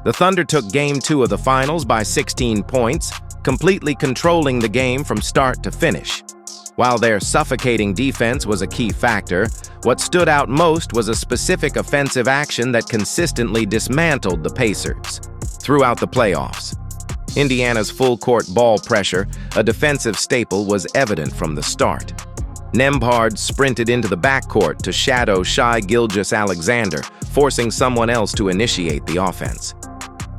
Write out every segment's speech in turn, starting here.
The Thunder took Game 2 of the finals by 16 points, completely controlling the game from start to finish. While their suffocating defense was a key factor, what stood out most was a specific offensive action that consistently dismantled the Pacers. Throughout the playoffs, Indiana's full-court ball pressure, a defensive staple, was evident from the start. Nembhard sprinted into the backcourt to shadow Shai Gilgeous-Alexander, forcing someone else to initiate the offense.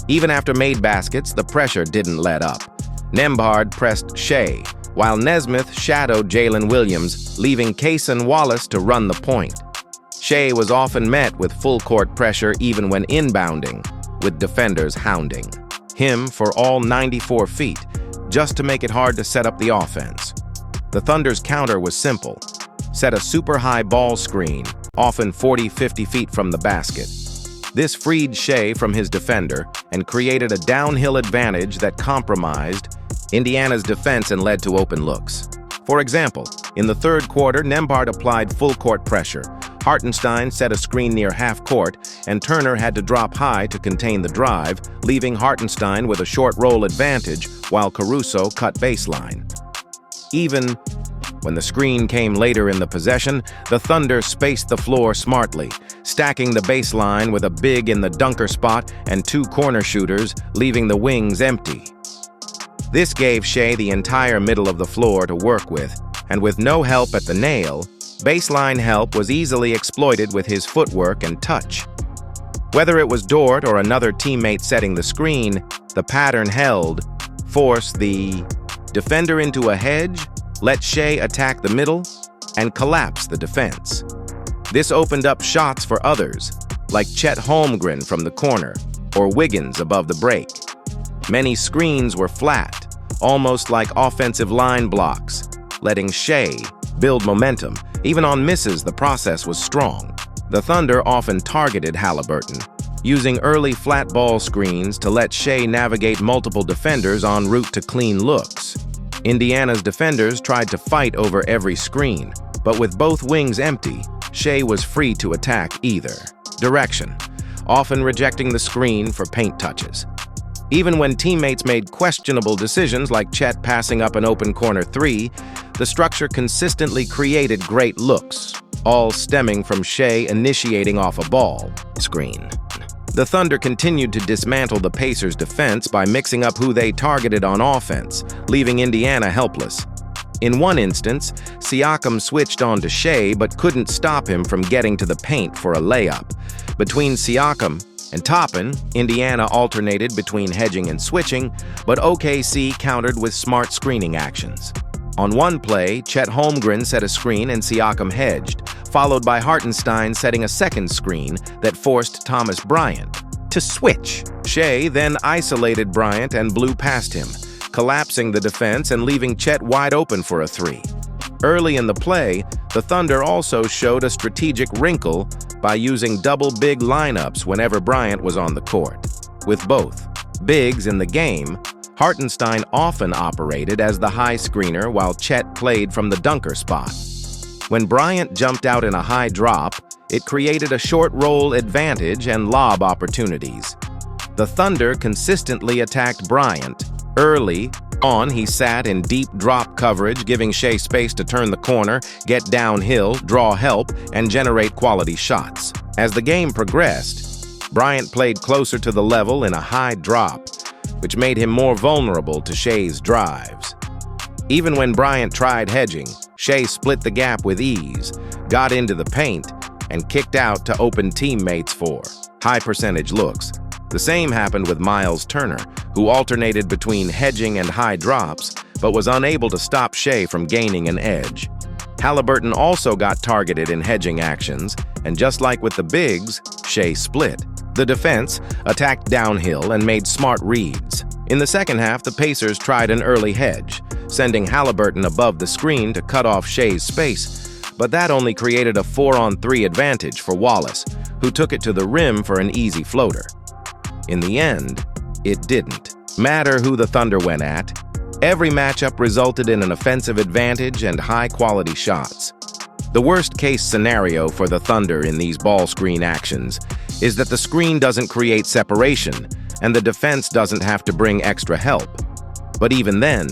Even after made baskets, the pressure didn't let up. Nembhard pressed Shai, while Nesmith shadowed Jalen Williams, leaving Cason Wallace to run the point. Shai was often met with full-court pressure even when inbounding, with defenders hounding him for all 94 feet, just to make it hard to set up the offense. The Thunder's counter was simple: set a super-high ball screen, often 40-50 feet from the basket. This freed Shai from his defender and created a downhill advantage that compromised Indiana's defense and led to open looks. For example, in the third quarter, Nembhard applied full-court pressure. Hartenstein set a screen near half-court, and Turner had to drop high to contain the drive, leaving Hartenstein with a short roll advantage while Caruso cut baseline. Even when the screen came later in the possession, the Thunder spaced the floor smartly, stacking the baseline with a big in the dunker spot and two corner shooters, leaving the wings empty. This gave Shai the entire middle of the floor to work with, and with no help at the nail, baseline help was easily exploited with his footwork and touch. Whether it was Dort or another teammate setting the screen, the pattern held: force the defender into a hedge, let Shai attack the middle, and collapse the defense. This opened up shots for others, like Chet Holmgren from the corner or Wiggins above the break. Many screens were flat, almost like offensive line blocks, letting Shai build momentum. Even on misses, the process was strong. The Thunder often targeted Halliburton, using early flat ball screens to let Shai navigate multiple defenders en route to clean looks. Indiana's defenders tried to fight over every screen, but with both wings empty, Shai was free to attack either direction, often rejecting the screen for paint touches. Even when teammates made questionable decisions like Chet passing up an open corner three, the structure consistently created great looks, all stemming from Shai initiating off a ball screen. The Thunder continued to dismantle the Pacers' defense by mixing up who they targeted on offense, leaving Indiana helpless. In one instance, Siakam switched on to Shai but couldn't stop him from getting to the paint for a layup. Between Siakam and Toppin, Indiana alternated between hedging and switching, but OKC countered with smart screening actions. On one play, Chet Holmgren set a screen and Siakam hedged, followed by Hartenstein setting a second screen that forced Thomas Bryant to switch. Shai then isolated Bryant and blew past him, collapsing the defense and leaving Chet wide open for a three. Early in the play, the Thunder also showed a strategic wrinkle by using double big lineups whenever Bryant was on the court. With both bigs in the game, Hartenstein often operated as the high screener while Chet played from the dunker spot. When Bryant jumped out in a high drop, it created a short roll advantage and lob opportunities. The Thunder consistently attacked Bryant. Early on, he sat in deep drop coverage, giving Shai space to turn the corner, get downhill, draw help, and generate quality shots. As the game progressed, Bryant played closer to the level in a high drop, which made him more vulnerable to Shai's drives. Even when Bryant tried hedging, Shai split the gap with ease, got into the paint, and kicked out to open teammates for high-percentage looks. The same happened with Miles Turner, who alternated between hedging and high drops, but was unable to stop Shai from gaining an edge. Halliburton also got targeted in hedging actions, and just like with the bigs, Shai split. The defense attacked downhill and made smart reads. In the second half, the Pacers tried an early hedge, sending Halliburton above the screen to cut off Shai's space, but that only created a 4-on-3 advantage for Wallace, who took it to the rim for an easy floater. In the end, it didn't matter who the Thunder went at. Every matchup resulted in an offensive advantage and high-quality shots. The worst-case scenario for the Thunder in these ball screen actions is that the screen doesn't create separation, and the defense doesn't have to bring extra help. But even then,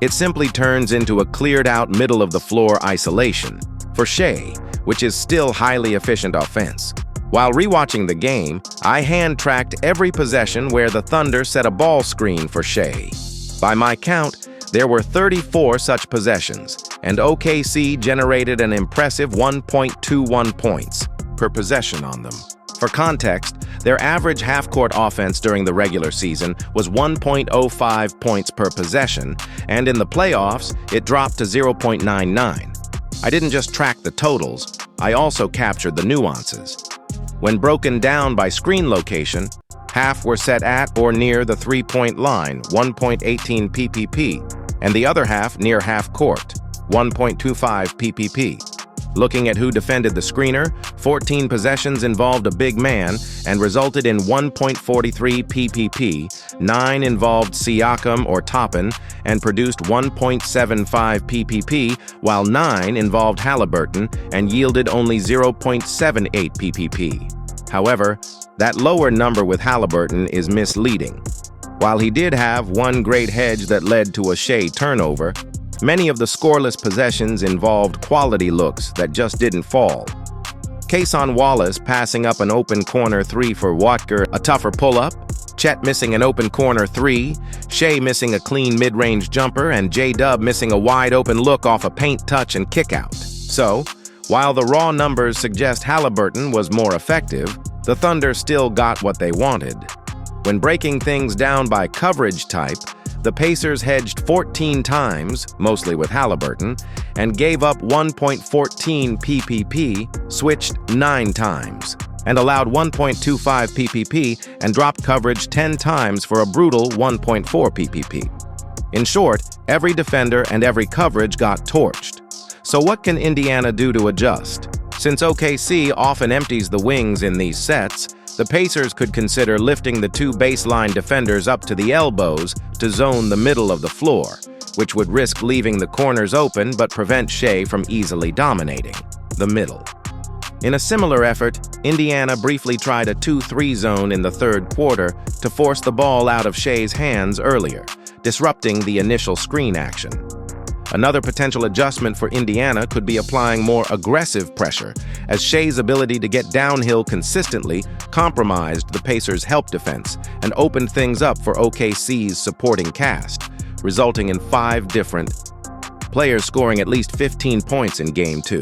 it simply turns into a cleared-out middle-of-the-floor isolation for Shea, which is still highly efficient offense. While rewatching the game, I hand-tracked every possession where the Thunder set a ball screen for Shea. By my count, there were 34 such possessions, and OKC generated an impressive 1.21 points per possession on them. For context, their average half-court offense during the regular season was 1.05 points per possession, and in the playoffs, it dropped to 0.99. I didn't just track the totals, I also captured the nuances. When broken down by screen location, half were set at or near the three-point line, 1.18 PPP, and the other half near half-court, 1.25 PPP. Looking at who defended the screener, 14 possessions involved a big man and resulted in 1.43 PPP, 9 involved Siakam or Toppin and produced 1.75 PPP, while 9 involved Halliburton and yielded only 0.78 PPP. However, that lower number with Halliburton is misleading. While he did have one great hedge that led to a Shea turnover, many of the scoreless possessions involved quality looks that just didn't fall. Cason Wallace passing up an open corner 3 for Watker, a tougher pull-up, Chet missing an open corner 3, Shea missing a clean mid-range jumper, and J-Dub missing a wide-open look off a paint touch and kick-out. So, while the raw numbers suggest Halliburton was more effective, the Thunder still got what they wanted. When breaking things down by coverage type, the Pacers hedged 14 times, mostly with Halliburton, and gave up 1.14 PPP, switched 9 times, and allowed 1.25 PPP and dropped coverage 10 times for a brutal 1.4 PPP. In short, every defender and every coverage got torched. So what can Indiana do to adjust? Since OKC often empties the wings in these sets, the Pacers could consider lifting the 2 baseline defenders up to the elbows to zone the middle of the floor, which would risk leaving the corners open but prevent Shea from easily dominating the middle. In a similar effort, Indiana briefly tried a 2-3 zone in the third quarter to force the ball out of Shea's hands earlier, disrupting the initial screen action. Another potential adjustment for Indiana could be applying more aggressive pressure, as Shea's ability to get downhill consistently compromised the Pacers' help defense and opened things up for OKC's supporting cast, resulting in 5 different players scoring at least 15 points in Game 2.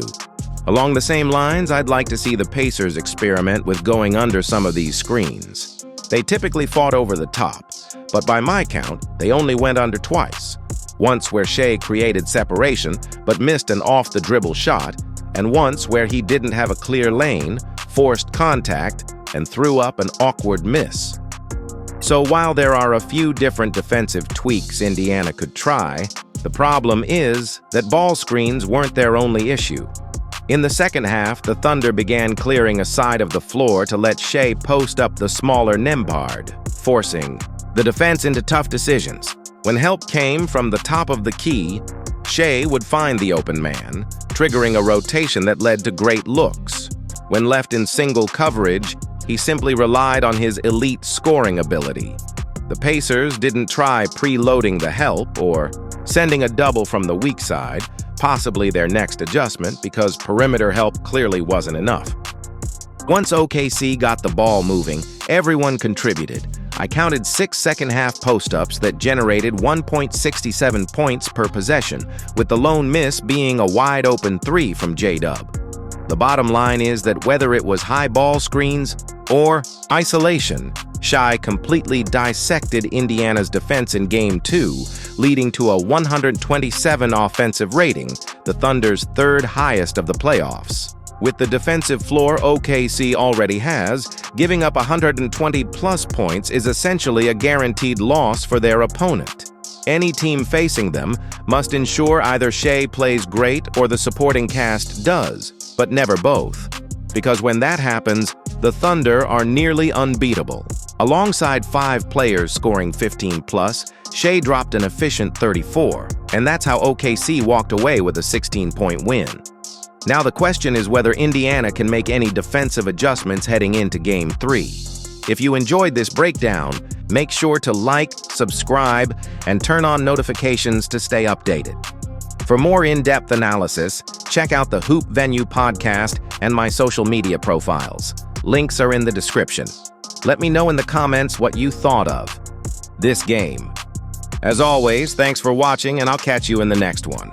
Along the same lines, I'd like to see the Pacers experiment with going under some of these screens. They typically fought over the top, but by my count, they only went under twice. Once where Shea created separation but missed an off-the-dribble shot, and once where he didn't have a clear lane, forced contact, and threw up an awkward miss. So while there are a few different defensive tweaks Indiana could try, the problem is that ball screens weren't their only issue. In the second half, the Thunder began clearing a side of the floor to let Shea post up the smaller Nembhard, forcing the defense into tough decisions. When help came from the top of the key, Shea would find the open man, triggering a rotation that led to great looks. When left in single coverage, he simply relied on his elite scoring ability. The Pacers didn't try preloading the help or sending a double from the weak side, possibly their next adjustment because perimeter help clearly wasn't enough. Once OKC got the ball moving, everyone contributed. I counted 6 second-half post-ups that generated 1.67 points per possession, with the lone miss being a wide-open 3 from J-Dub. The bottom line is that whether it was high ball screens or isolation, Shai completely dissected Indiana's defense in Game 2, leading to a 127 offensive rating, the Thunder's 3rd highest of the playoffs. With the defensive floor OKC already has, giving up 120-plus points is essentially a guaranteed loss for their opponent. Any team facing them must ensure either Shea plays great or the supporting cast does, but never both. Because when that happens, the Thunder are nearly unbeatable. Alongside 5 players scoring 15-plus, Shea dropped an efficient 34, and that's how OKC walked away with a 16-point win. Now the question is whether Indiana can make any defensive adjustments heading into Game 3. If you enjoyed this breakdown, Make sure to like, subscribe, and turn on notifications to stay updated. For more in-depth analysis, check out the Hoop Venue podcast and my social media profiles. Links are in the description. Let me know in the comments what you thought of this game. As always, thanks for watching, and I'll catch you in the next one.